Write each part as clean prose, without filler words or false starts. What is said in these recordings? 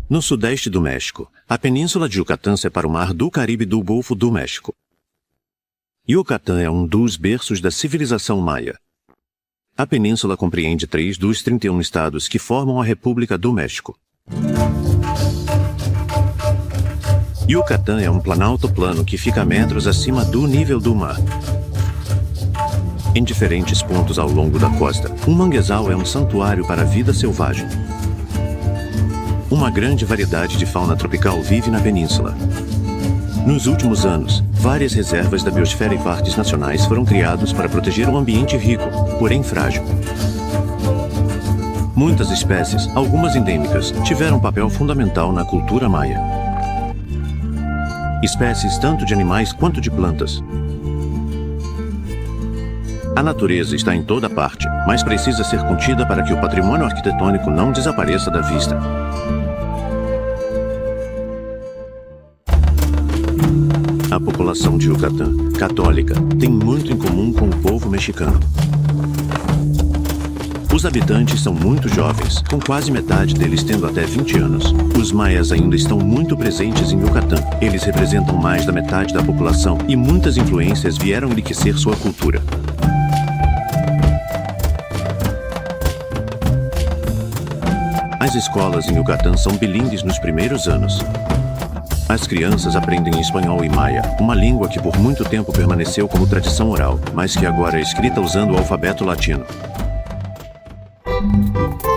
No sudeste do México, a península de Yucatán separa o mar do Caribe do Golfo do México. Yucatán é um dos berços da civilização maia. A península compreende 3 dos 31 estados que formam a República do México. Yucatán é um planalto plano que fica a metros acima do nível do mar. Em diferentes pontos ao longo da costa, um manguezal é um santuário para a vida selvagem. Uma grande variedade de fauna tropical vive na península. Nos últimos anos, várias reservas da biosfera e parques nacionais foram criados para proteger um ambiente rico, porém frágil. Muitas espécies, algumas endêmicas, tiveram um papel fundamental na cultura maia. Espécies tanto de animais quanto de plantas. A natureza está em toda parte, mas precisa ser contida para que o patrimônio arquitetônico não desapareça da vista. A população de Yucatán, católica, tem muito em comum com o povo mexicano. Os habitantes são muito jovens, com quase metade deles tendo até 20 anos. Os maias ainda estão muito presentes em Yucatán. Eles representam mais da metade da população e muitas influências vieram enriquecer sua cultura. As escolas em Yucatán são bilíngues nos primeiros anos. As crianças aprendem espanhol e maia, uma língua que por muito tempo permaneceu como tradição oral, mas que agora é escrita usando o alfabeto latino.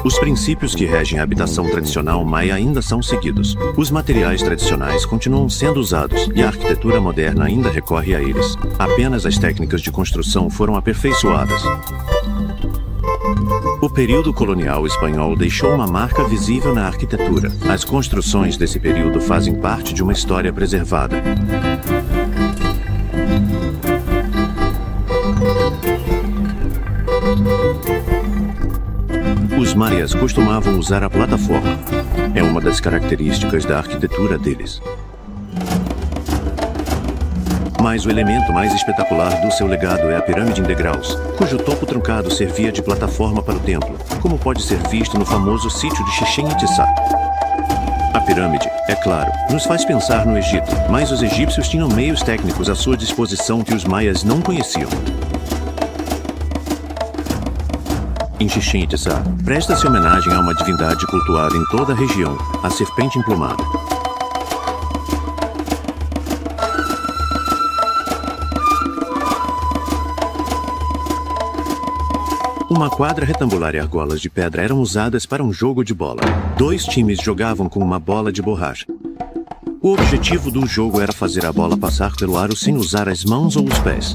Os princípios que regem a habitação tradicional maia ainda são seguidos. Os materiais tradicionais continuam sendo usados e a arquitetura moderna ainda recorre a eles. Apenas as técnicas de construção foram aperfeiçoadas. O período colonial espanhol deixou uma marca visível na arquitetura. As construções desse período fazem parte de uma história preservada. Os maias costumavam usar a plataforma. É uma das características da arquitetura deles. Mas o elemento mais espetacular do seu legado é a pirâmide em degraus, cujo topo truncado servia de plataforma para o templo, como pode ser visto no famoso sítio de Chichén Itzá. A pirâmide, é claro, nos faz pensar no Egito, mas os egípcios tinham meios técnicos à sua disposição que os maias não conheciam. Em Chichén Itzá, presta-se homenagem a uma divindade cultuada em toda a região, a serpente emplumada. Uma quadra retangular e argolas de pedra eram usadas para um jogo de bola. 2 times jogavam com uma bola de borracha. O objetivo do jogo era fazer a bola passar pelo aro sem usar as mãos ou os pés.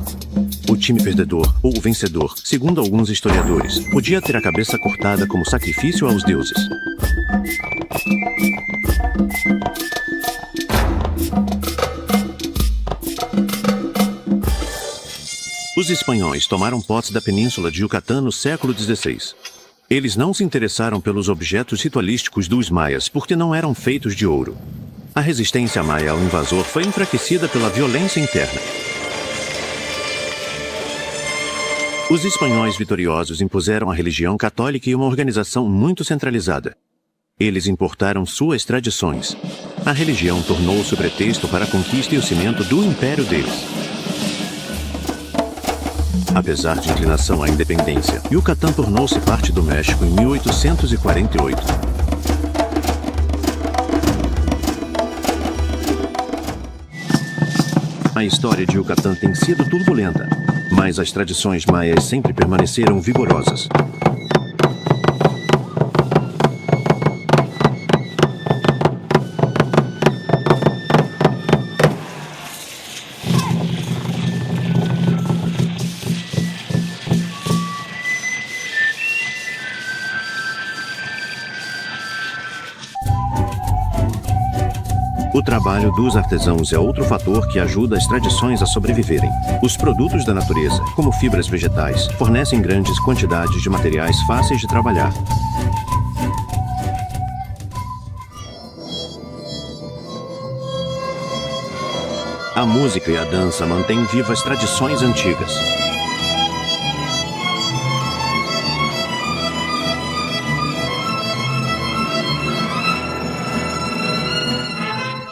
O time perdedor, ou vencedor, segundo alguns historiadores, podia ter a cabeça cortada como sacrifício aos deuses. Os espanhóis tomaram posse da península de Yucatán no século XVI. Eles não se interessaram pelos objetos ritualísticos dos maias porque não eram feitos de ouro. A resistência maia ao invasor foi enfraquecida pela violência interna. Os espanhóis vitoriosos impuseram a religião católica e uma organização muito centralizada. Eles importaram suas tradições. A religião tornou-se o pretexto para a conquista e o cimento do império deles. Apesar de inclinação à independência, Yucatán tornou-se parte do México em 1848. A história de Yucatán tem sido turbulenta, mas as tradições maias sempre permaneceram vigorosas. O trabalho dos artesãos é outro fator que ajuda as tradições a sobreviverem. Os produtos da natureza, como fibras vegetais, fornecem grandes quantidades de materiais fáceis de trabalhar. A música e a dança mantêm vivas tradições antigas.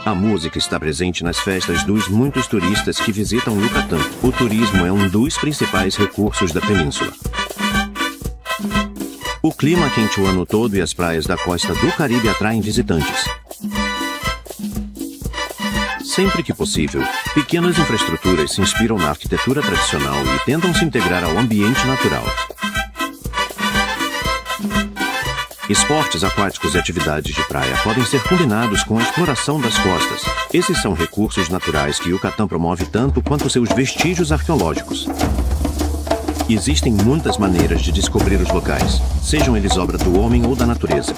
A música está presente nas festas dos muitos turistas que visitam Yucatán. O turismo é um dos principais recursos da península. O clima quente o ano todo e as praias da costa do Caribe atraem visitantes. Sempre que possível, pequenas infraestruturas se inspiram na arquitetura tradicional e tentam se integrar ao ambiente natural. Esportes aquáticos e atividades de praia podem ser combinados com a exploração das costas. Esses são recursos naturais que Yucatán promove tanto quanto seus vestígios arqueológicos. Existem muitas maneiras de descobrir os locais, sejam eles obra do homem ou da natureza.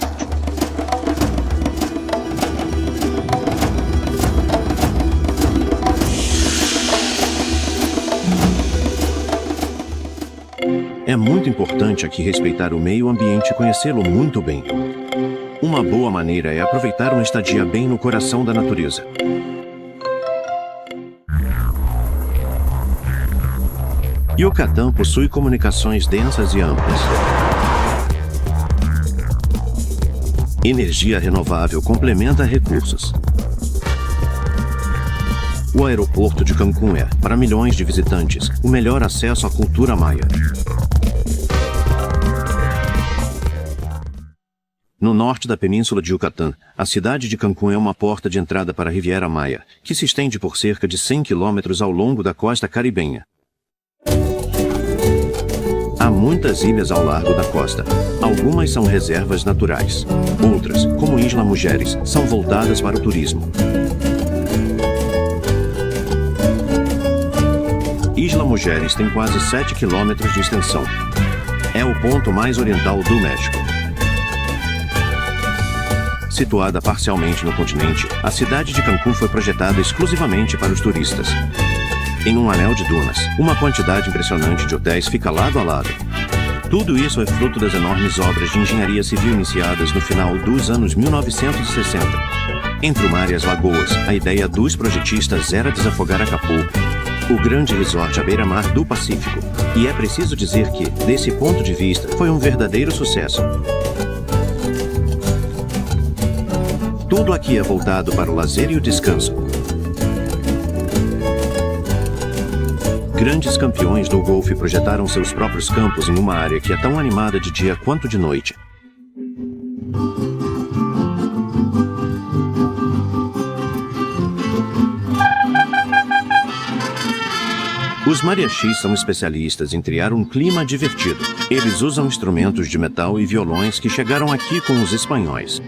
É muito importante aqui respeitar o meio ambiente e conhecê-lo muito bem. Uma boa maneira é aproveitar uma estadia bem no coração da natureza. Yucatán possui comunicações densas e amplas. Energia renovável complementa recursos. O aeroporto de Cancún é, para milhões de visitantes, o melhor acesso à cultura maia. No norte da península de Yucatán, a cidade de Cancún é uma porta de entrada para a Riviera Maia, que se estende por cerca de 100 quilômetros ao longo da costa caribenha. Há muitas ilhas ao largo da costa. Algumas são reservas naturais. Outras, como Isla Mujeres, são voltadas para o turismo. Isla Mujeres tem quase 7 quilômetros de extensão. É o ponto mais oriental do México. Situada parcialmente no continente, a cidade de Cancún foi projetada exclusivamente para os turistas. Em um anel de dunas, uma quantidade impressionante de hotéis fica lado a lado. Tudo isso é fruto das enormes obras de engenharia civil iniciadas no final dos anos 1960. Entre o mar e as lagoas, a ideia dos projetistas era desafogar Acapulco, o grande resort à beira-mar do Pacífico. E é preciso dizer que, desse ponto de vista, foi um verdadeiro sucesso. Tudo aqui é voltado para o lazer e o descanso. Grandes campeões do golfe projetaram seus próprios campos em uma área que é tão animada de dia quanto de noite. Os mariachis são especialistas em criar um clima divertido. Eles usam instrumentos de metal e violões que chegaram aqui com os espanhóis.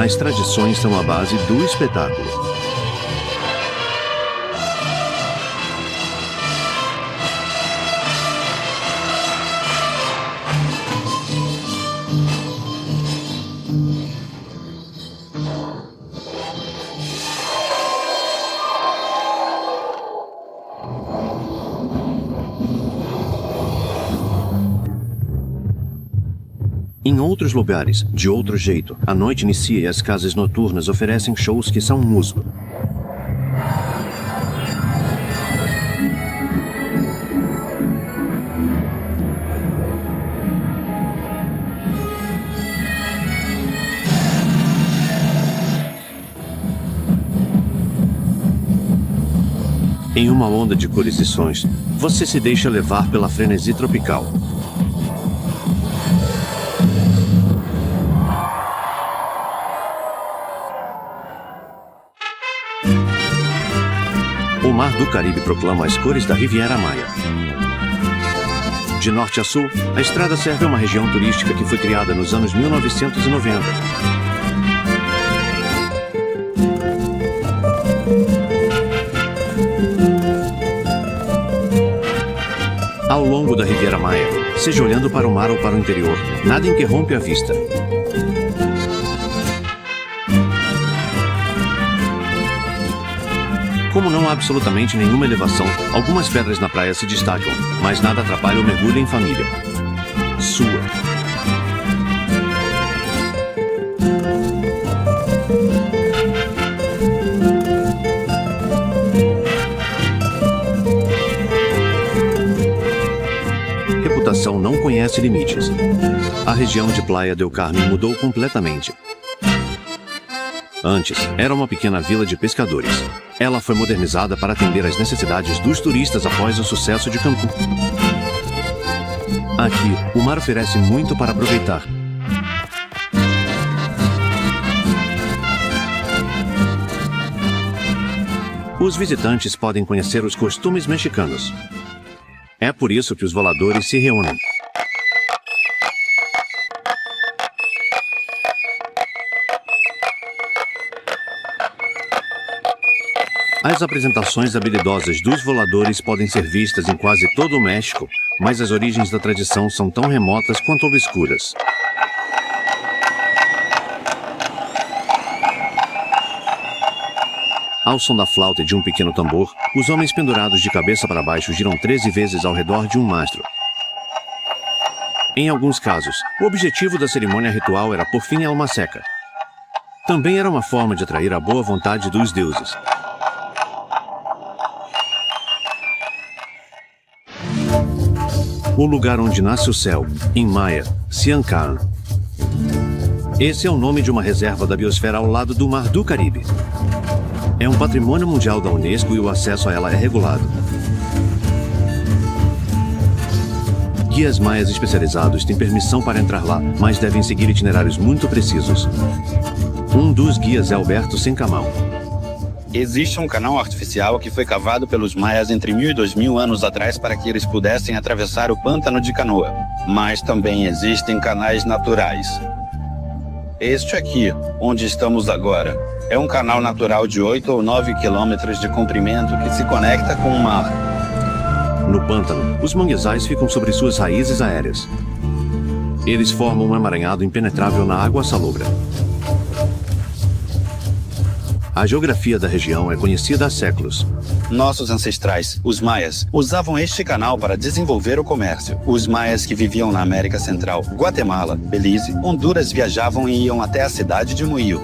As tradições são a base do espetáculo. Em outros lugares, de outro jeito, a noite inicia e as casas noturnas oferecem shows que são um músico. Em uma onda de cores e sons, você se deixa levar pela frenesi tropical. O Mar do Caribe proclama as cores da Riviera Maya. De norte a sul, a estrada serve a uma região turística que foi criada nos anos 1990. Ao longo da Riviera Maya, seja olhando para o mar ou para o interior, nada interrompe a vista. Como não há absolutamente nenhuma elevação, algumas pedras na praia se destacam, mas nada atrapalha o mergulho em família. Sua. Reputação não conhece limites. A região de Playa del Carmen mudou completamente. Antes, era uma pequena vila de pescadores. Ela foi modernizada para atender às necessidades dos turistas após o sucesso de Cancún. Aqui, o mar oferece muito para aproveitar. Os visitantes podem conhecer os costumes mexicanos. É por isso que os voladores se reúnem. As apresentações habilidosas dos voladores podem ser vistas em quase todo o México, mas as origens da tradição são tão remotas quanto obscuras. Ao som da flauta e de um pequeno tambor, os homens pendurados de cabeça para baixo giram 13 vezes ao redor de um mastro. Em alguns casos, o objetivo da cerimônia ritual era pôr fim a uma seca. Também era uma forma de atrair a boa vontade dos deuses. O lugar onde nasce o céu, em Maya, Siancan. Esse é o nome de uma reserva da biosfera ao lado do Mar do Caribe. É um patrimônio mundial da Unesco e o acesso a ela é regulado. Guias maias especializados têm permissão para entrar lá, mas devem seguir itinerários muito precisos. Um dos guias é Alberto Sencamão. Existe um canal artificial que foi cavado pelos maias entre 1.000 e 2.000 anos atrás para que eles pudessem atravessar o pântano de canoa. Mas também existem canais naturais. Este aqui, onde estamos agora, é um canal natural de 8 ou 9 quilômetros de comprimento que se conecta com o mar. No pântano, os manguezais ficam sobre suas raízes aéreas. Eles formam um emaranhado impenetrável na água salobra. A geografia da região é conhecida há séculos. Nossos ancestrais, os maias, usavam este canal para desenvolver o comércio. Os maias que viviam na América Central, Guatemala, Belize, Honduras viajavam e iam até a cidade de Muil.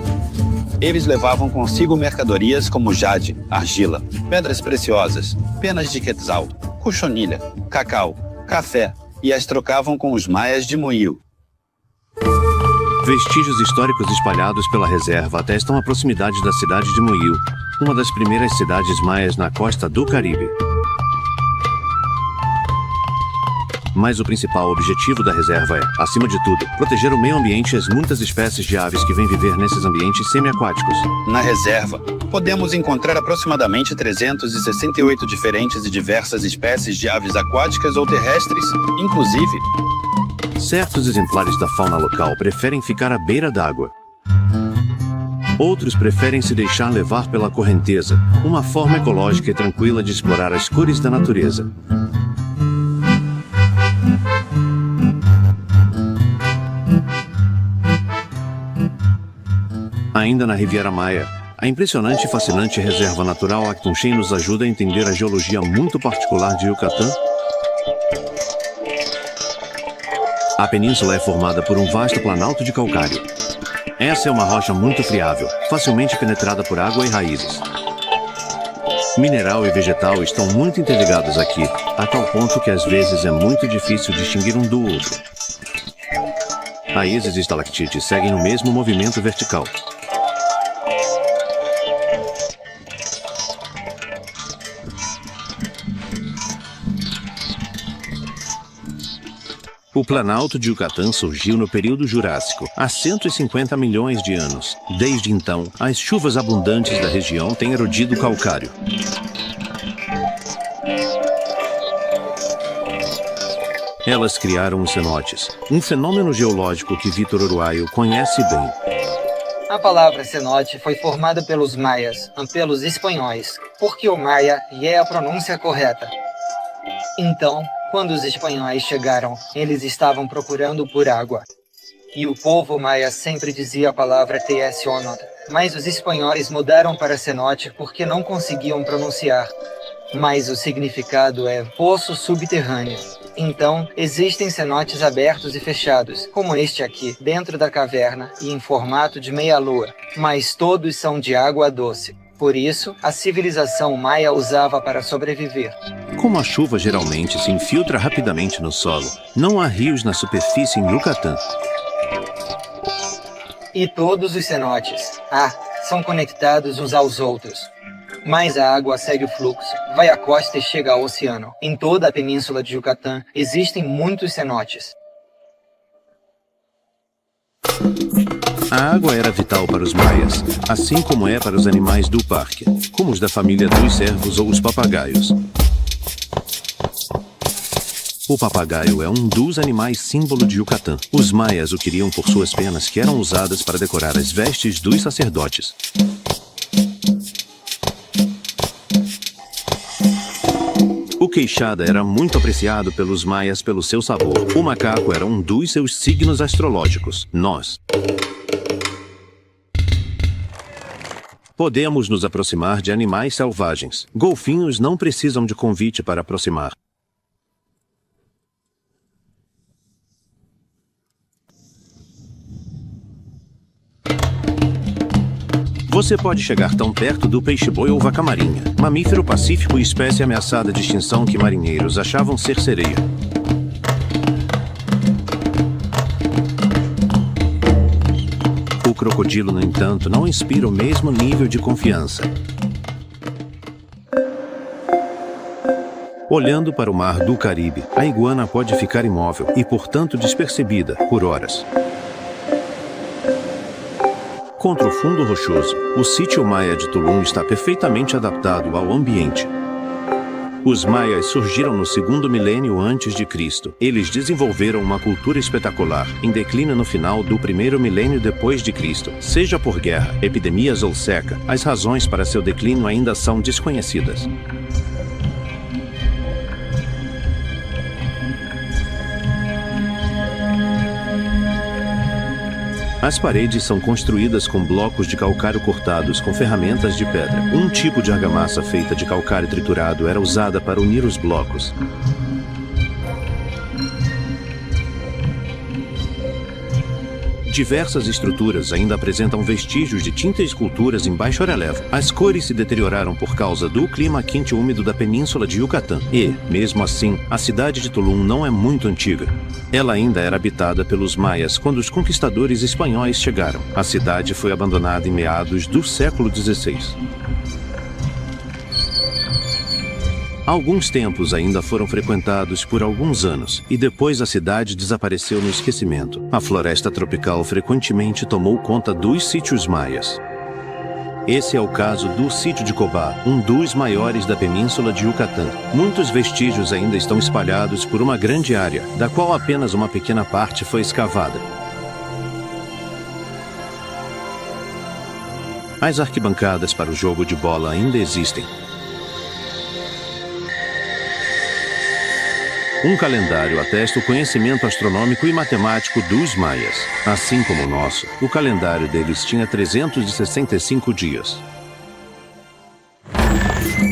Eles levavam consigo mercadorias como jade, argila, pedras preciosas, penas de quetzal, cochonilha, cacau, café e as trocavam com os maias de Muil. Vestígios históricos espalhados pela reserva atestam a proximidade da cidade de Muil, uma das primeiras cidades maias na costa do Caribe. Mas o principal objetivo da reserva é, acima de tudo, proteger o meio ambiente e as muitas espécies de aves que vêm viver nesses ambientes semiaquáticos. Na reserva, podemos encontrar aproximadamente 368 diferentes e diversas espécies de aves aquáticas ou terrestres, inclusive certos exemplares da fauna local preferem ficar à beira d'água. Outros preferem se deixar levar pela correnteza, uma forma ecológica e tranquila de explorar as cores da natureza. Ainda na Riviera Maya, a impressionante e fascinante reserva natural Actunchen nos ajuda a entender a geologia muito particular de Yucatán. A península é formada por um vasto planalto de calcário. Essa é uma rocha muito friável, facilmente penetrada por água e raízes. Mineral e vegetal estão muito interligados aqui, a tal ponto que às vezes é muito difícil distinguir um do outro. Raízes e estalactites seguem o mesmo movimento vertical. O Planalto de Yucatán surgiu no período Jurássico, há 150 milhões de anos. Desde então, as chuvas abundantes da região têm erodido o calcário. Elas criaram os cenotes, um fenômeno geológico que Vitor Uruaio conhece bem. A palavra cenote foi formada pelos maias, pelos espanhóis, porque o maia é a pronúncia correta. Então, quando os espanhóis chegaram, eles estavam procurando por água. E o povo maia sempre dizia a palavra tiesionot, mas os espanhóis mudaram para cenote porque não conseguiam pronunciar. Mas o significado é poço subterrâneo. Então, existem cenotes abertos e fechados, como este aqui, dentro da caverna e em formato de meia-lua, mas todos são de água doce. Por isso, a civilização maia usava para sobreviver. Como a chuva geralmente se infiltra rapidamente no solo, não há rios na superfície em Yucatán. E todos os cenotes, são conectados uns aos outros. Mas a água segue o fluxo, vai à costa e chega ao oceano. Em toda a península de Yucatán existem muitos cenotes. A água era vital para os maias, assim como é para os animais do parque, como os da família dos cervos ou os papagaios. O papagaio é um dos animais símbolo de Yucatán. Os maias o queriam por suas penas que eram usadas para decorar as vestes dos sacerdotes. O queixada era muito apreciado pelos maias pelo seu sabor. O macaco era um dos seus signos astrológicos. Nós podemos nos aproximar de animais selvagens. Golfinhos não precisam de convite para aproximar. Você pode chegar tão perto do peixe-boi ou vaca-marinha, mamífero pacífico e espécie ameaçada de extinção que marinheiros achavam ser sereia. O crocodilo, no entanto, não inspira o mesmo nível de confiança. Olhando para o mar do Caribe, a iguana pode ficar imóvel e, portanto, despercebida por horas. Contra o fundo rochoso, o sítio maia de Tulum está perfeitamente adaptado ao ambiente. Os maias surgiram no 2º milênio antes de Cristo. Eles desenvolveram uma cultura espetacular, em declínio no final do 1º milênio depois de Cristo. Seja por guerra, epidemias ou seca, as razões para seu declínio ainda são desconhecidas. As paredes são construídas com blocos de calcário cortados com ferramentas de pedra. Um tipo de argamassa feita de calcário triturado era usada para unir os blocos. Diversas estruturas ainda apresentam vestígios de tinta e esculturas em baixo relevo. As cores se deterioraram por causa do clima quente e úmido da península de Yucatán. E, mesmo assim, a cidade de Tulum não é muito antiga. Ela ainda era habitada pelos maias quando os conquistadores espanhóis chegaram. A cidade foi abandonada em meados do século XVI. Alguns templos ainda foram frequentados por alguns anos, e depois a cidade desapareceu no esquecimento. A floresta tropical frequentemente tomou conta dos sítios maias. Esse é o caso do sítio de Cobá, um dos maiores da península de Yucatán. Muitos vestígios ainda estão espalhados por uma grande área, da qual apenas uma pequena parte foi escavada. As arquibancadas para o jogo de bola ainda existem. Um calendário atesta o conhecimento astronômico e matemático dos maias. Assim como o nosso, o calendário deles tinha 365 dias.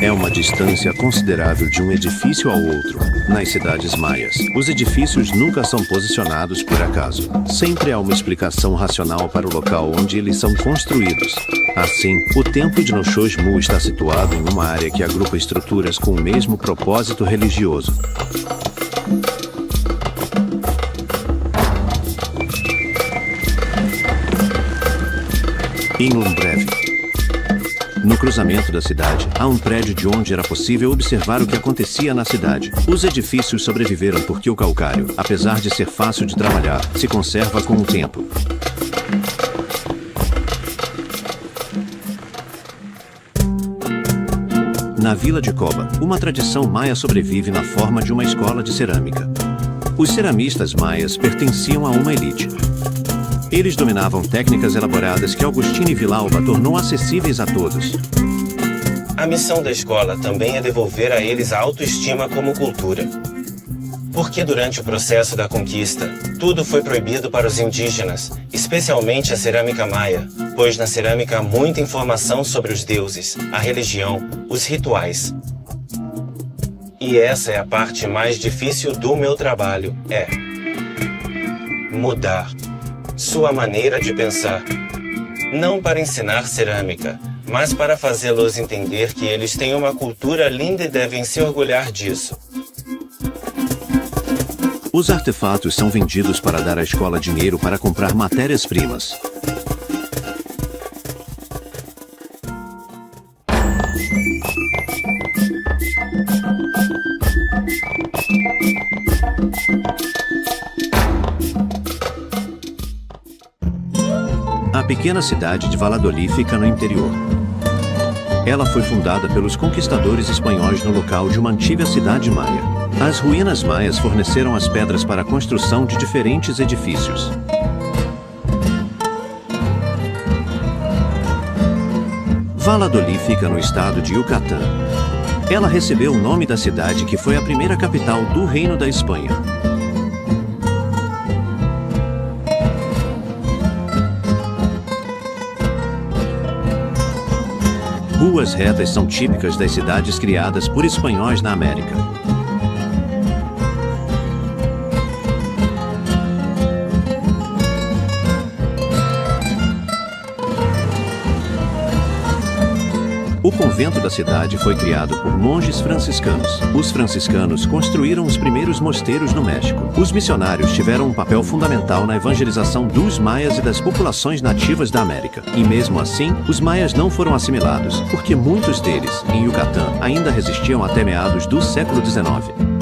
É uma distância considerável de um edifício ao outro. Nas cidades maias, os edifícios nunca são posicionados por acaso. Sempre há uma explicação racional para o local onde eles são construídos. Assim, o templo de Noxosmu está situado em uma área que agrupa estruturas com o mesmo propósito religioso. Em breve, No cruzamento da cidade, há um prédio de onde era possível observar o que acontecia na cidade. Os edifícios sobreviveram porque o calcário, apesar de ser fácil de trabalhar, se conserva com o tempo. Na vila de Coba, uma tradição maia sobrevive na forma de uma escola de cerâmica. Os ceramistas maias pertenciam a uma elite. Eles dominavam técnicas elaboradas que Agostinho Villalba tornou acessíveis a todos. A missão da escola também é devolver a eles a autoestima como cultura. Porque durante o processo da conquista, tudo foi proibido para os indígenas, especialmente a cerâmica maia, pois na cerâmica há muita informação sobre os deuses, a religião, os rituais. E essa é a parte mais difícil do meu trabalho, mudar sua maneira de pensar. Não para ensinar cerâmica, mas para fazê-los entender que eles têm uma cultura linda e devem se orgulhar disso. Os artefatos são vendidos para dar à escola dinheiro para comprar matérias-primas. A pequena cidade de Valladolid fica no interior. Ela foi fundada pelos conquistadores espanhóis no local de uma antiga cidade maia. As ruínas maias forneceram as pedras para a construção de diferentes edifícios. Valladolid fica no estado de Yucatán. Ela recebeu o nome da cidade que foi a primeira capital do Reino da Espanha. Ruas retas são típicas das cidades criadas por espanhóis na América. O convento da cidade foi criado por monges franciscanos. Os franciscanos construíram os primeiros mosteiros no México. Os missionários tiveram um papel fundamental na evangelização dos maias e das populações nativas da América. E mesmo assim, os maias não foram assimilados, porque muitos deles, em Yucatán, ainda resistiam até meados do século XIX.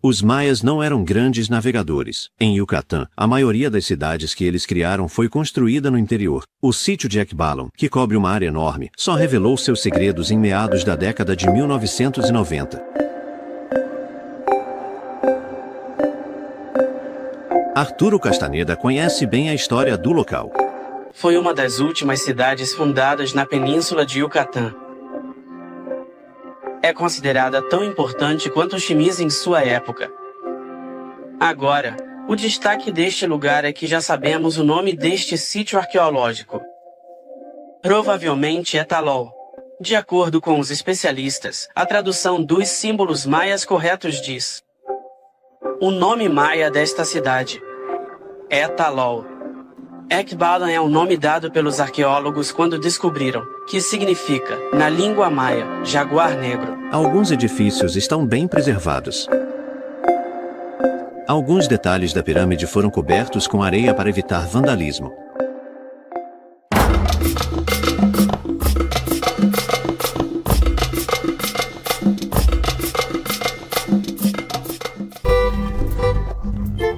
Os maias não eram grandes navegadores. Em Yucatán, a maioria das cidades que eles criaram foi construída no interior. O sítio de Ekbalam, que cobre uma área enorme, só revelou seus segredos em meados da década de 1990. Arturo Castaneda conhece bem a história do local. Foi uma das últimas cidades fundadas na península de Yucatán. É considerada tão importante quanto Chimiz em sua época. Agora, o destaque deste lugar é que já sabemos o nome deste sítio arqueológico. Provavelmente é Talol. De acordo com os especialistas, a tradução dos símbolos maias corretos diz: o nome maia desta cidade é Talol. Ekbalam é o nome dado pelos arqueólogos quando descobriram, que significa, na língua maia, jaguar negro. Alguns edifícios estão bem preservados. Alguns detalhes da pirâmide foram cobertos com areia para evitar vandalismo.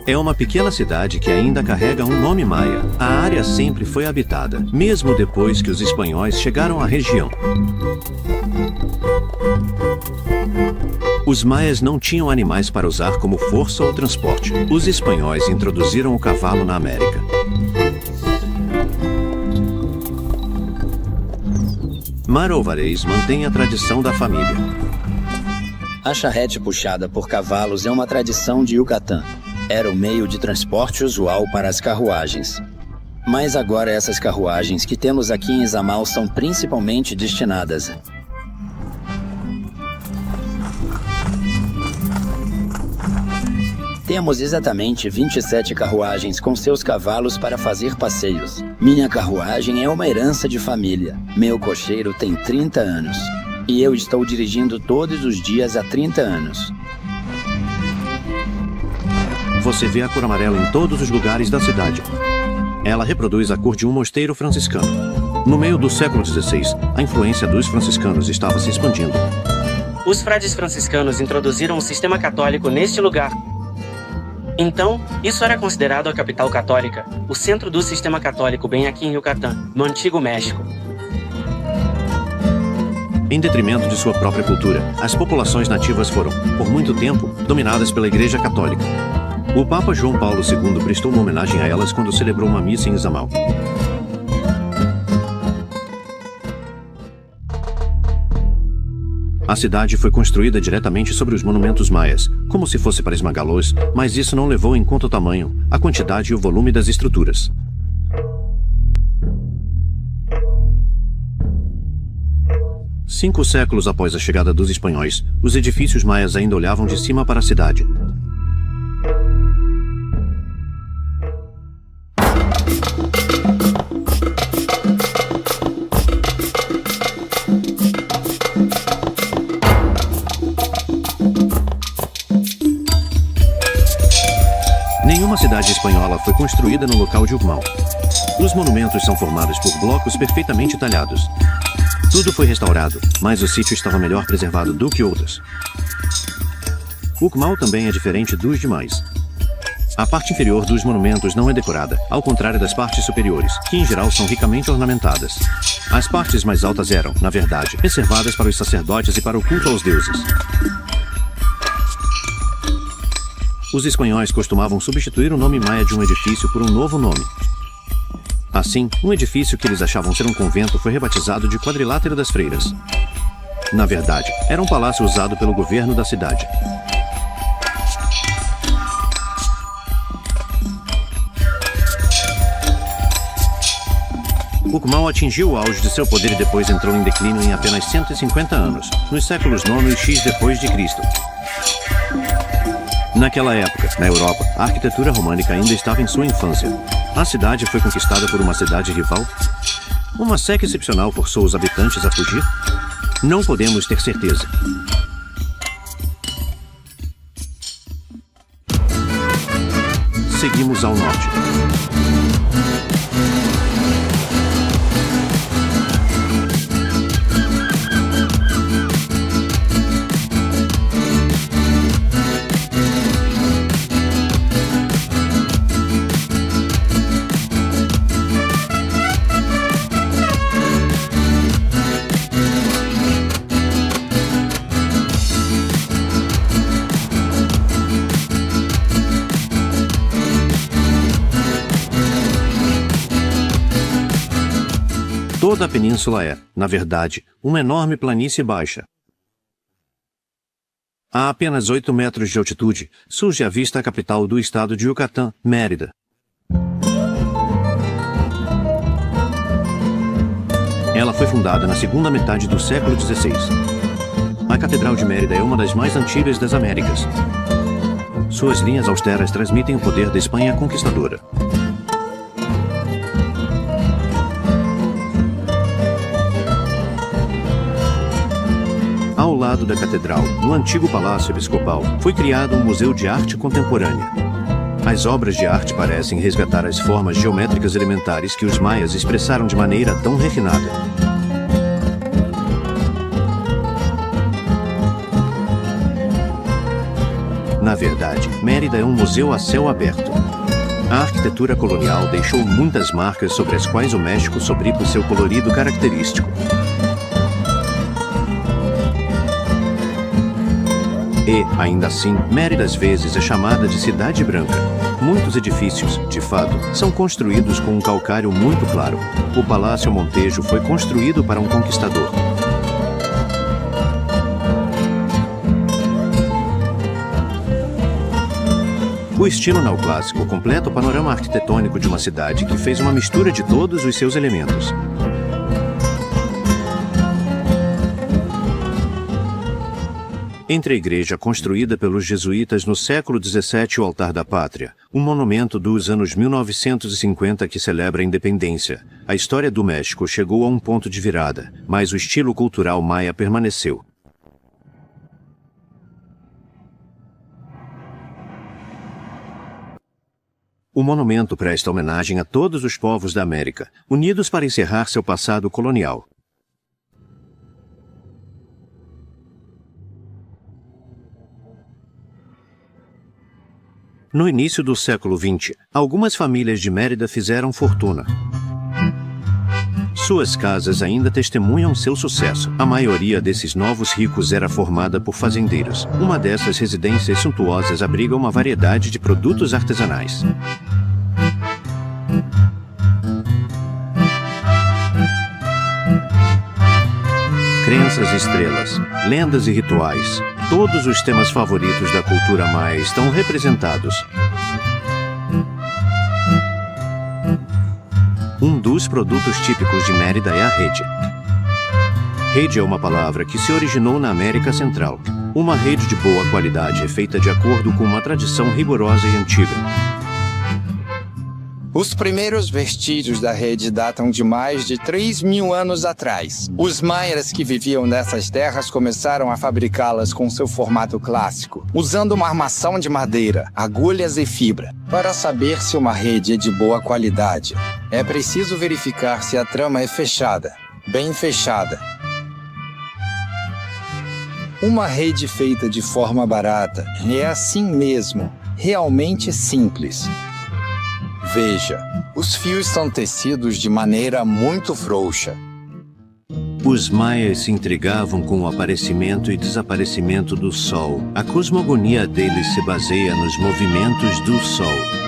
É uma pequena cidade que ainda carrega um nome maia. A área sempre foi habitada, mesmo depois que os espanhóis chegaram à região. Os maias não tinham animais para usar como força ou transporte. Os espanhóis introduziram o cavalo na América. Mar Alvarez mantém a tradição da família. A charrete puxada por cavalos é uma tradição de Yucatán. Era o meio de transporte usual para as carruagens. Mas agora essas carruagens que temos aqui em Izamal são principalmente destinadas. Temos exatamente 27 carruagens com seus cavalos para fazer passeios. Minha carruagem é uma herança de família. Meu cocheiro tem 30 anos. E eu estou dirigindo todos os dias há 30 anos. Você vê a cor amarela em todos os lugares da cidade. Ela reproduz a cor de um mosteiro franciscano. No meio do século XVI, a influência dos franciscanos estava se expandindo. Os frades franciscanos introduziram o sistema católico neste lugar. Então, isso era considerado a capital católica, o centro do sistema católico bem aqui em Yucatán, no Antigo México. Em detrimento de sua própria cultura, as populações nativas foram, por muito tempo, dominadas pela Igreja Católica. O Papa João Paulo II prestou uma homenagem a elas quando celebrou uma missa em Izamal. A cidade foi construída diretamente sobre os monumentos maias, como se fosse para esmagá-los, mas isso não levou em conta o tamanho, a quantidade e o volume das estruturas. Cinco séculos após a chegada dos espanhóis, os edifícios maias ainda olhavam de cima para a cidade. Nenhuma cidade espanhola foi construída no local de Ucmal. Os monumentos são formados por blocos perfeitamente talhados. Tudo foi restaurado, mas o sítio estava melhor preservado do que outros. Ucmal também é diferente dos demais. A parte inferior dos monumentos não é decorada, ao contrário das partes superiores, que em geral são ricamente ornamentadas. As partes mais altas eram, na verdade, reservadas para os sacerdotes e para o culto aos deuses. Os espanhóis costumavam substituir o nome maia de um edifício por um novo nome. Assim, um edifício que eles achavam ser um convento foi rebatizado de Quadrilátero das Freiras. Na verdade, era um palácio usado pelo governo da cidade. Ucmal atingiu o auge de seu poder e depois entrou em declínio em apenas 150 anos, nos séculos IX e X depois de Cristo. Naquela época, na Europa, a arquitetura românica ainda estava em sua infância. A cidade foi conquistada por uma cidade rival? Uma seca excepcional forçou os habitantes a fugir? Não podemos ter certeza. Seguimos ao norte. Toda a península é, na verdade, uma enorme planície baixa. A apenas 8 metros de altitude, surge à vista a capital do estado de Yucatán, Mérida. Ela foi fundada na segunda metade do século XVI. A Catedral de Mérida é uma das mais antigas das Américas. Suas linhas austeras transmitem o poder da Espanha conquistadora. Ao lado da catedral, no antigo Palácio Episcopal, foi criado um museu de arte contemporânea. As obras de arte parecem resgatar as formas geométricas elementares que os maias expressaram de maneira tão refinada. Na verdade, Mérida é um museu a céu aberto. A arquitetura colonial deixou muitas marcas sobre as quais o México sobrepõe seu colorido característico. E, ainda assim, Mérida às vezes é chamada de Cidade Branca. Muitos edifícios, de fato, são construídos com um calcário muito claro. O Palácio Montejo foi construído para um conquistador. O estilo neoclássico completa o panorama arquitetônico de uma cidade que fez uma mistura de todos os seus elementos. Entre a igreja construída pelos jesuítas no século XVII e o Altar da Pátria, um monumento dos anos 1950 que celebra a independência, a história do México chegou a um ponto de virada, mas o estilo cultural maia permaneceu. O monumento presta homenagem a todos os povos da América, unidos para encerrar seu passado colonial. No início do século XX, algumas famílias de Mérida fizeram fortuna. Suas casas ainda testemunham seu sucesso. A maioria desses novos ricos era formada por fazendeiros. Uma dessas residências suntuosas abriga uma variedade de produtos artesanais. Crenças e estrelas, lendas e rituais. Todos os temas favoritos da cultura maia estão representados. Um dos produtos típicos de Mérida é a rede. Rede é uma palavra que se originou na América Central. Uma rede de boa qualidade é feita de acordo com uma tradição rigorosa e antiga. Os primeiros vestígios da rede datam de mais de 3.000 anos atrás. Os maias que viviam nessas terras começaram a fabricá-las com seu formato clássico, usando uma armação de madeira, agulhas e fibra. Para saber se uma rede é de boa qualidade, é preciso verificar se a trama é fechada, bem fechada. Uma rede feita de forma barata é assim mesmo, realmente simples. Veja, os fios são tecidos de maneira muito frouxa. Os maias se intrigavam com o aparecimento e desaparecimento do Sol. A cosmogonia deles se baseia nos movimentos do Sol.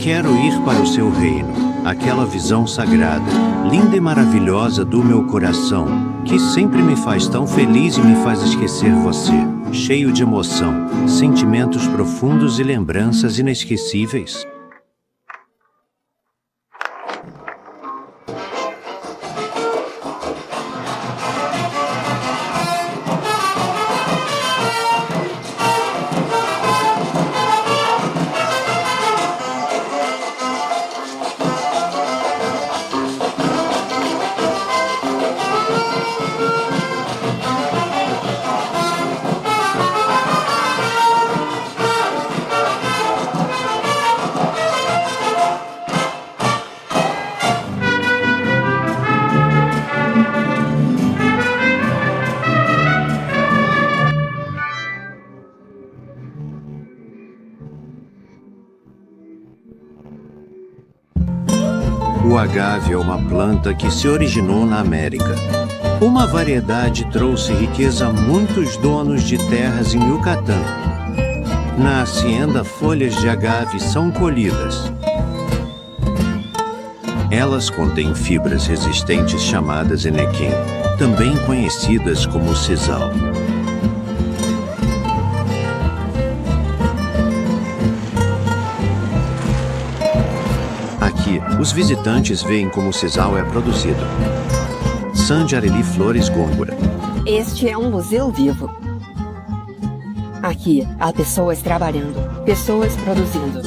Quero ir para o seu reino, aquela visão sagrada, linda e maravilhosa do meu coração, que sempre me faz tão feliz e me faz esquecer você, cheio de emoção, sentimentos profundos e lembranças inesquecíveis. O agave é uma planta que se originou na América. Uma variedade trouxe riqueza a muitos donos de terras em Yucatán. Na hacienda, folhas de agave são colhidas. Elas contêm fibras resistentes chamadas enequim, também conhecidas como sisal. Aqui, os visitantes veem como o sisal é produzido. Sandy Areli Flores Gôngora. Este é um museu vivo. Aqui, há pessoas trabalhando, pessoas produzindo.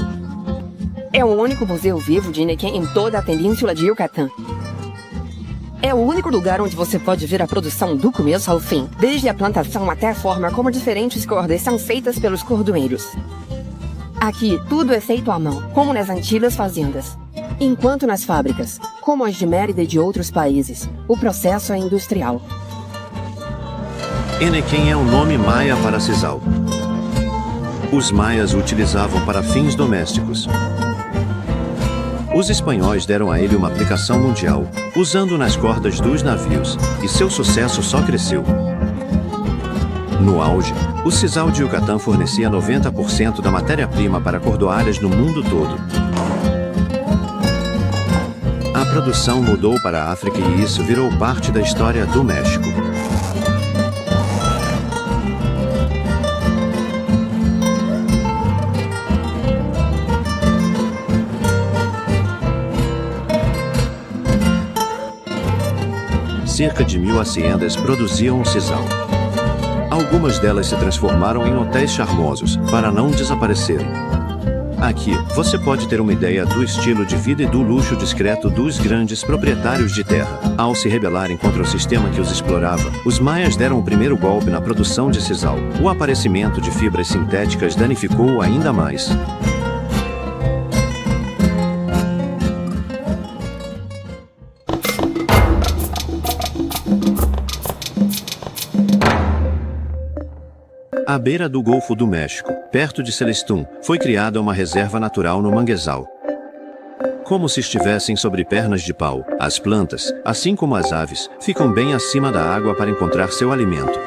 É o único museu vivo de Nequém em toda a península de Yucatán. É o único lugar onde você pode ver a produção do começo ao fim, desde a plantação até a forma como diferentes cordas são feitas pelos cordoeiros. Aqui, tudo é feito à mão, como nas antigas fazendas. Enquanto nas fábricas, como as de Mérida e de outros países, o processo é industrial. Enequém é o nome maia para sisal. Os maias o utilizavam para fins domésticos. Os espanhóis deram a ele uma aplicação mundial, usando nas cordas dos navios, e seu sucesso só cresceu. No auge, o sisal de Yucatán fornecia 90% da matéria-prima para cordoalhas no mundo todo. A produção mudou para a África e isso virou parte da história do México. Cerca de 1000 haciendas produziam o sisal. Algumas delas se transformaram em hotéis charmosos, para não desaparecerem. Aqui, você pode ter uma ideia do estilo de vida e do luxo discreto dos grandes proprietários de terra. Ao se rebelarem contra o sistema que os explorava, os maias deram o primeiro golpe na produção de sisal. O aparecimento de fibras sintéticas danificou-o ainda mais. À beira do Golfo do México, perto de Celestún, foi criada uma reserva natural no manguezal. Como se estivessem sobre pernas de pau, as plantas, assim como as aves, ficam bem acima da água para encontrar seu alimento.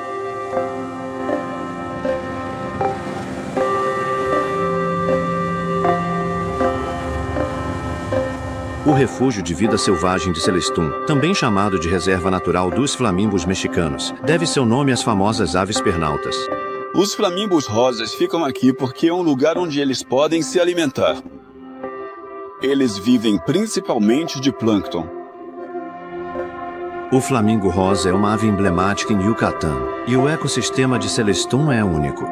O refúgio de vida selvagem de Celestún, também chamado de Reserva Natural dos Flamingos Mexicanos, deve seu nome às famosas aves pernaltas. Os flamingos rosas ficam aqui porque é um lugar onde eles podem se alimentar. Eles vivem principalmente de plâncton. O flamingo rosa é uma ave emblemática em Yucatán, e o ecossistema de Celestún é único.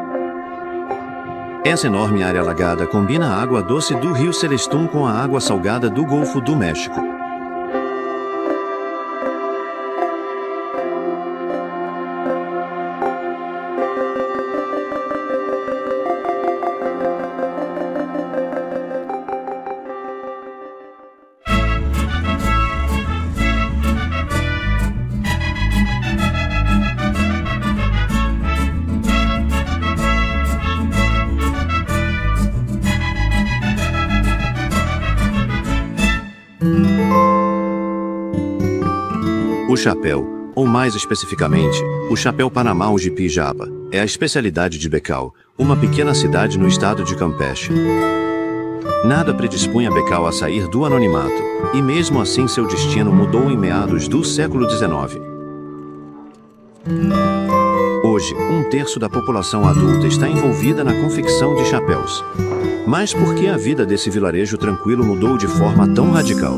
Essa enorme área alagada combina a água doce do rio Celestún com a água salgada do Golfo do México. O chapéu, ou mais especificamente, o chapéu Panamá ou Jipijapa, é a especialidade de Becal, uma pequena cidade no estado de Campeche. Nada predispunha Becal a sair do anonimato, e mesmo assim seu destino mudou em meados do século XIX. Hoje, 1/3 da população adulta está envolvida na confecção de chapéus. Mas por que a vida desse vilarejo tranquilo mudou de forma tão radical?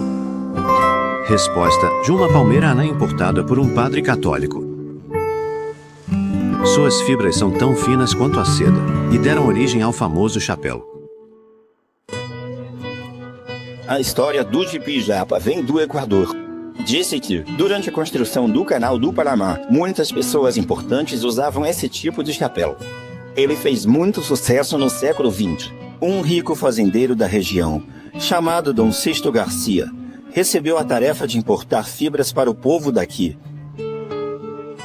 Resposta de uma palmeira anã importada por um padre católico. Suas fibras são tão finas quanto a seda, e deram origem ao famoso chapéu. A história do Jipijapa vem do Equador. Disse que, durante a construção do Canal do Panamá, muitas pessoas importantes usavam esse tipo de chapéu. Ele fez muito sucesso no século XX. Um rico fazendeiro da região, chamado Dom Sisto Garcia, recebeu a tarefa de importar fibras para o povo daqui.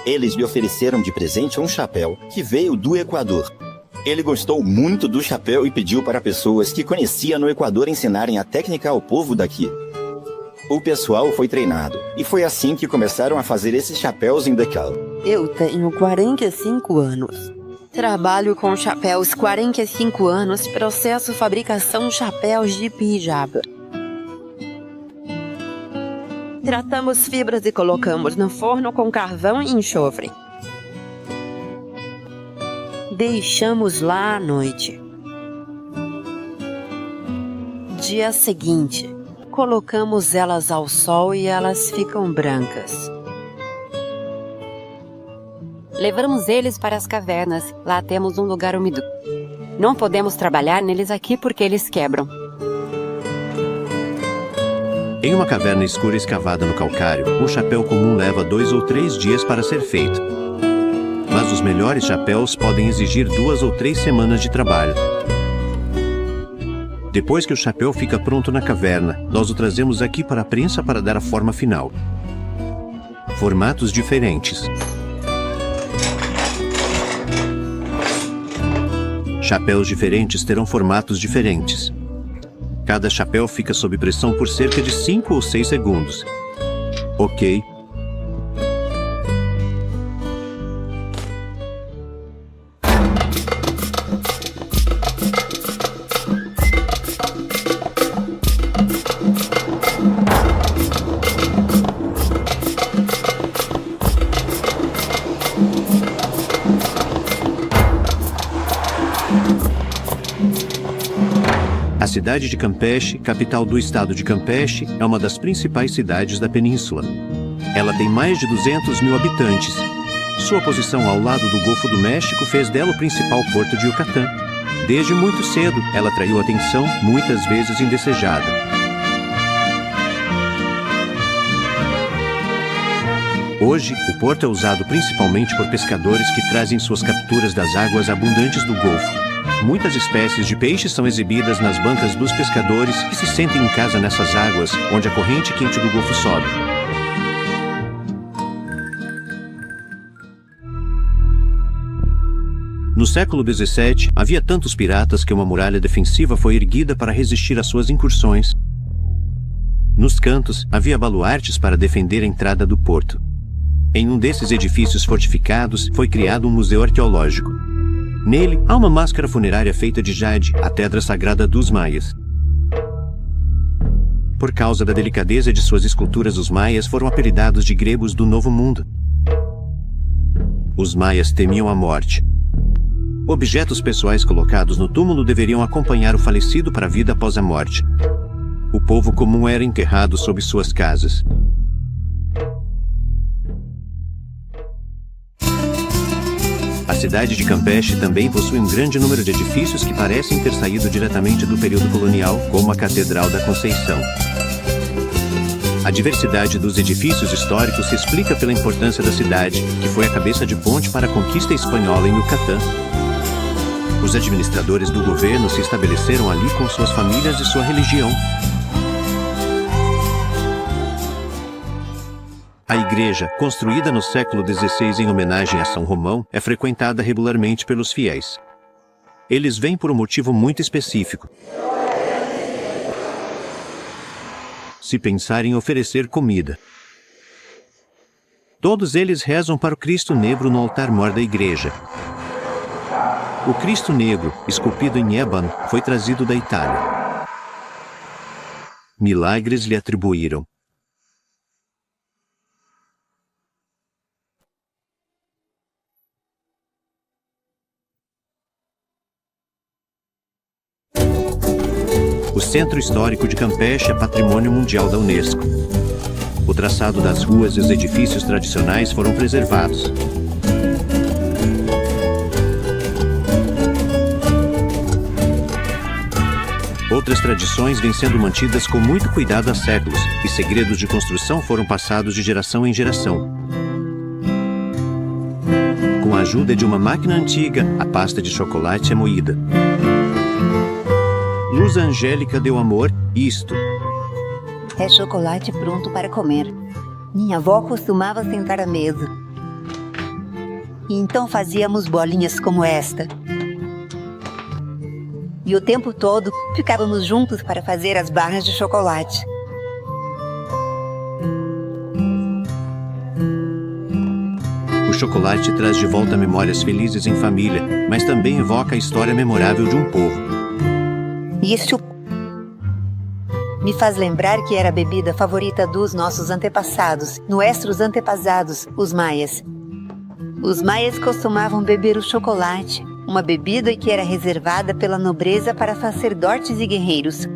Eles lhe ofereceram de presente um chapéu que veio do Equador. Ele gostou muito do chapéu e pediu para pessoas que conhecia no Equador ensinarem a técnica ao povo daqui. O pessoal foi treinado, e foi assim que começaram a fazer esses chapéus em Becal. Eu tenho 45 anos. Trabalho com chapéus 45 anos, processo fabricação chapéus de pijaba. Tratamos fibras e colocamos no forno com carvão e enxofre. Deixamos lá à noite. Dia seguinte, colocamos elas ao sol e elas ficam brancas. Levamos eles para as cavernas. Lá temos um lugar úmido. Não podemos trabalhar neles aqui porque eles quebram. Em uma caverna escura escavada no calcário, o chapéu comum leva 2 ou 3 dias para ser feito. Mas os melhores chapéus podem exigir 2 ou 3 semanas de trabalho. Depois que o chapéu fica pronto na caverna, nós o trazemos aqui para a prensa para dar a forma final. Formatos diferentes. Chapéus diferentes terão formatos diferentes. Cada chapéu fica sob pressão por cerca de 5 ou 6 segundos. Ok. A cidade de Campeche, capital do estado de Campeche, é uma das principais cidades da península. Ela tem mais de 200 mil habitantes. Sua posição ao lado do Golfo do México fez dela o principal porto de Yucatán. Desde muito cedo, ela atraiu atenção, muitas vezes indesejada. Hoje, o porto é usado principalmente por pescadores que trazem suas capturas das águas abundantes do Golfo. Muitas espécies de peixes são exibidas nas bancas dos pescadores que se sentem em casa nessas águas, onde a corrente quente do Golfo sobe. No século XVII, havia tantos piratas que uma muralha defensiva foi erguida para resistir às suas incursões. Nos cantos, havia baluartes para defender a entrada do porto. Em um desses edifícios fortificados, foi criado um museu arqueológico. Nele, há uma máscara funerária feita de jade, a pedra sagrada dos maias. Por causa da delicadeza de suas esculturas, os maias foram apelidados de gregos do Novo Mundo. Os maias temiam a morte. Objetos pessoais colocados no túmulo deveriam acompanhar o falecido para a vida após a morte. O povo comum era enterrado sob suas casas. A cidade de Campeche também possui um grande número de edifícios que parecem ter saído diretamente do período colonial, como a Catedral da Conceição. A diversidade dos edifícios históricos se explica pela importância da cidade, que foi a cabeça de ponte para a conquista espanhola em Yucatán. Os administradores do governo se estabeleceram ali com suas famílias e sua religião. A igreja, construída no século XVI em homenagem a São Romão, é frequentada regularmente pelos fiéis. Eles vêm por um motivo muito específico. Se pensar em oferecer comida. Todos eles rezam para o Cristo Negro no altar-mor da igreja. O Cristo Negro, esculpido em ébano, foi trazido da Itália. Milagres lhe atribuíram. O Centro Histórico de Campeche é Patrimônio Mundial da Unesco. O traçado das ruas e os edifícios tradicionais foram preservados. Outras tradições vêm sendo mantidas com muito cuidado há séculos, e segredos de construção foram passados de geração em geração. Com a ajuda de uma máquina antiga, a pasta de chocolate é moída. Luz Angélica deu amor, isto. É chocolate pronto para comer. Minha avó costumava sentar à mesa. E então fazíamos bolinhas como esta. E o tempo todo ficávamos juntos para fazer as barras de chocolate. O chocolate traz de volta memórias felizes em família, mas também evoca a história memorável de um povo. Isso me faz lembrar que era a bebida favorita dos nossos antepassados, nossos antepassados, os maias. Os maias costumavam beber o chocolate, uma bebida que era reservada pela nobreza para sacerdotes e guerreiros.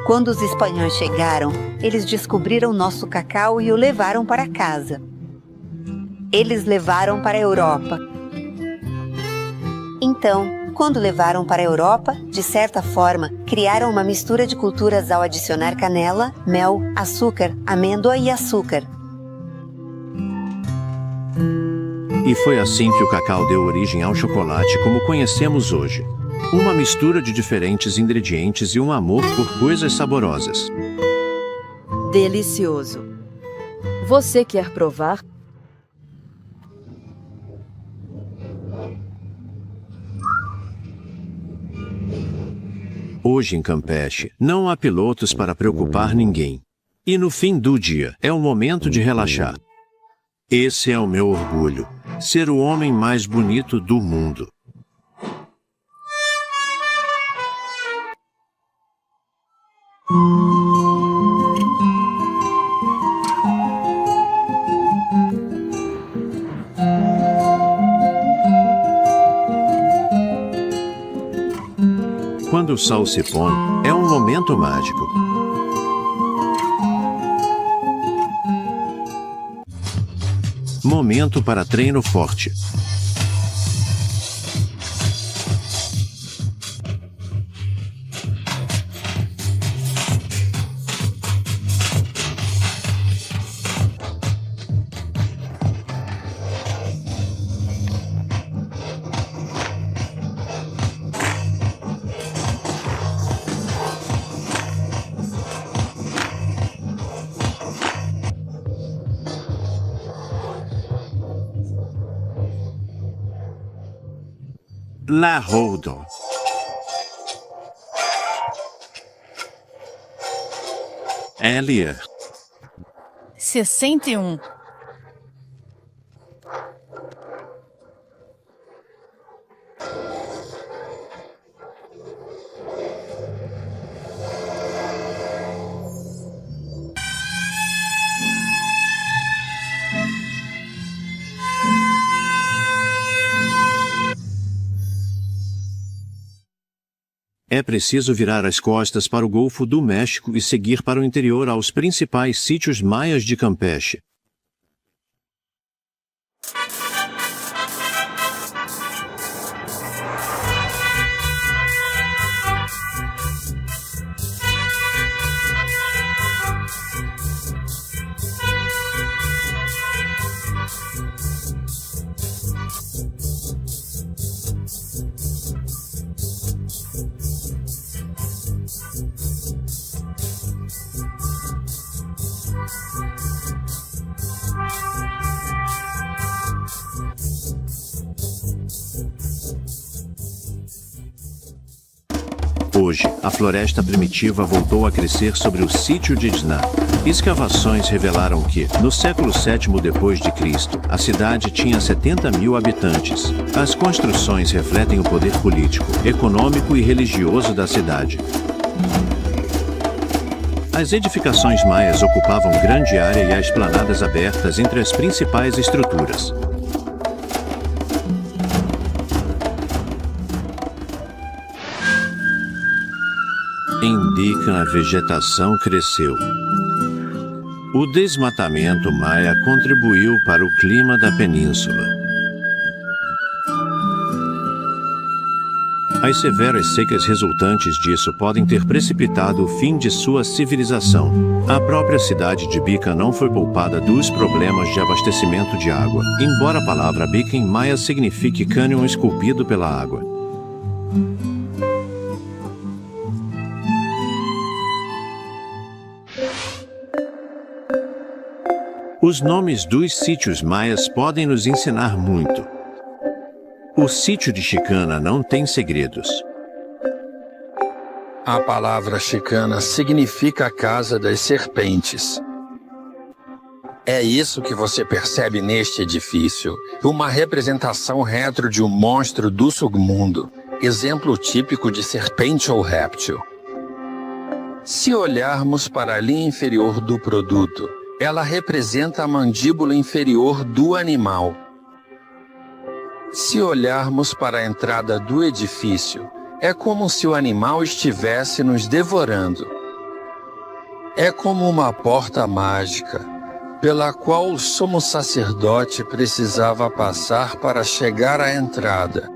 Quando os espanhóis chegaram, eles descobriram nosso cacau e o levaram para casa. Eles levaram para a Europa. Então, quando levaram para a Europa, de certa forma, criaram uma mistura de culturas ao adicionar canela, mel, açúcar, amêndoa e açúcar. E foi assim que o cacau deu origem ao chocolate como conhecemos hoje. Uma mistura de diferentes ingredientes e um amor por coisas saborosas. Delicioso. Você quer provar? Hoje em Campeche, não há pilotos para preocupar ninguém. E no fim do dia, é o momento de relaxar. Esse é o meu orgulho, ser o homem mais bonito do mundo. Quando o sol se põe, é um momento mágico. momento para treino forte. La Rodo. Elier. 61. É preciso virar as costas para o Golfo do México e seguir para o interior aos principais sítios maias de Campeche. Hoje, a floresta primitiva voltou a crescer sobre o sítio de Dna. Escavações revelaram que, no século VII d.C., a cidade tinha 70 mil habitantes. As construções refletem o poder político, econômico e religioso da cidade. As edificações maias ocupavam grande área e há esplanadas abertas entre as principais estruturas. Indica a vegetação cresceu. O desmatamento maia contribuiu para o clima da península. As severas secas resultantes disso podem ter precipitado o fim de sua civilização. A própria cidade de Bica não foi poupada dos problemas de abastecimento de água, embora a palavra Bica em maia signifique cânion esculpido pela água. Os nomes dos sítios maias podem nos ensinar muito. O sítio de Chicana não tem segredos. A palavra Chicana significa a casa das serpentes. É isso que você percebe neste edifício, uma representação retro de um monstro do submundo, exemplo típico de serpente ou réptil. Se olharmos para a linha inferior do produto, ela representa a mandíbula inferior do animal. Se olharmos para a entrada do edifício, é como se o animal estivesse nos devorando. É como uma porta mágica, pela qual o sumo sacerdote precisava passar para chegar à entrada.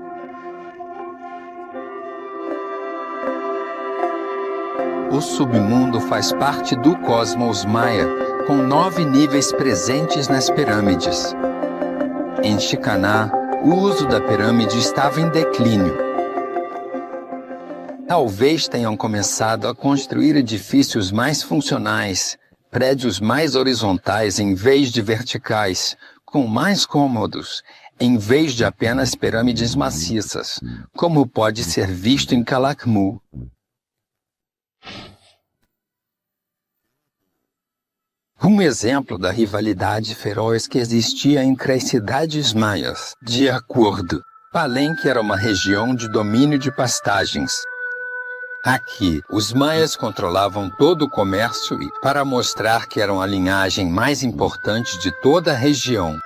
O submundo faz parte do cosmos maia, com 9 níveis presentes nas pirâmides. Em Chicaná, o uso da pirâmide estava em declínio. Talvez tenham começado a construir edifícios mais funcionais, prédios mais horizontais em vez de verticais, com mais cômodos, em vez de apenas pirâmides maciças, como pode ser visto em Calakmul. Um exemplo da rivalidade feroz que existia entre as cidades maias. De acordo, Palenque era uma região de domínio de pastagens. Aqui, os maias controlavam todo o comércio e, para mostrar que eram a linhagem mais importante de toda a região,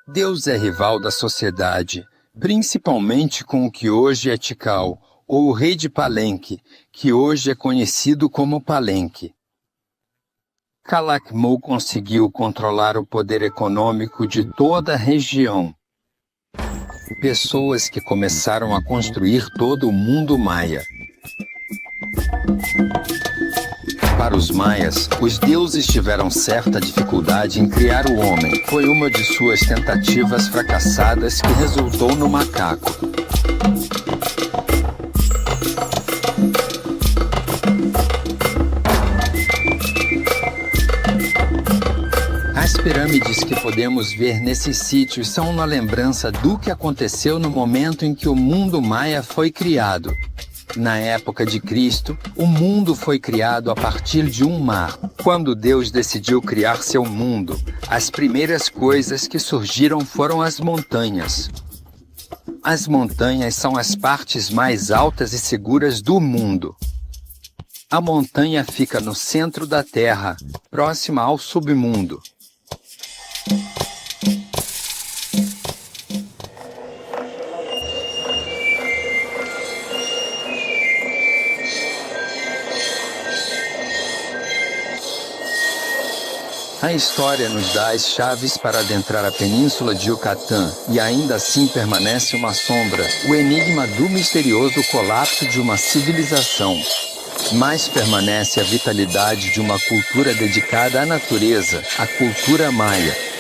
Deus é rival da sociedade, principalmente com o que hoje é Tikal, ou o rei de Palenque, que hoje é conhecido como Palenque. Calakmul conseguiu controlar o poder econômico de toda a região. Pessoas que começaram a construir todo o mundo maia. Para os maias, os deuses tiveram certa dificuldade em criar o homem. Foi uma de suas tentativas fracassadas que resultou no macaco. As pirâmides que podemos ver nesses sítios são uma lembrança do que aconteceu no momento em que o mundo maia foi criado. Na época de Cristo, o mundo foi criado a partir de um mar. Quando Deus decidiu criar seu mundo, as primeiras coisas que surgiram foram as montanhas. As montanhas são as partes mais altas e seguras do mundo. A montanha fica no centro da Terra, próxima ao submundo. A história nos dá as chaves para adentrar a península de Yucatán e ainda assim permanece uma sombra, o enigma do misterioso colapso de uma civilização. Mas permanece a vitalidade de uma cultura dedicada à natureza, a cultura maia.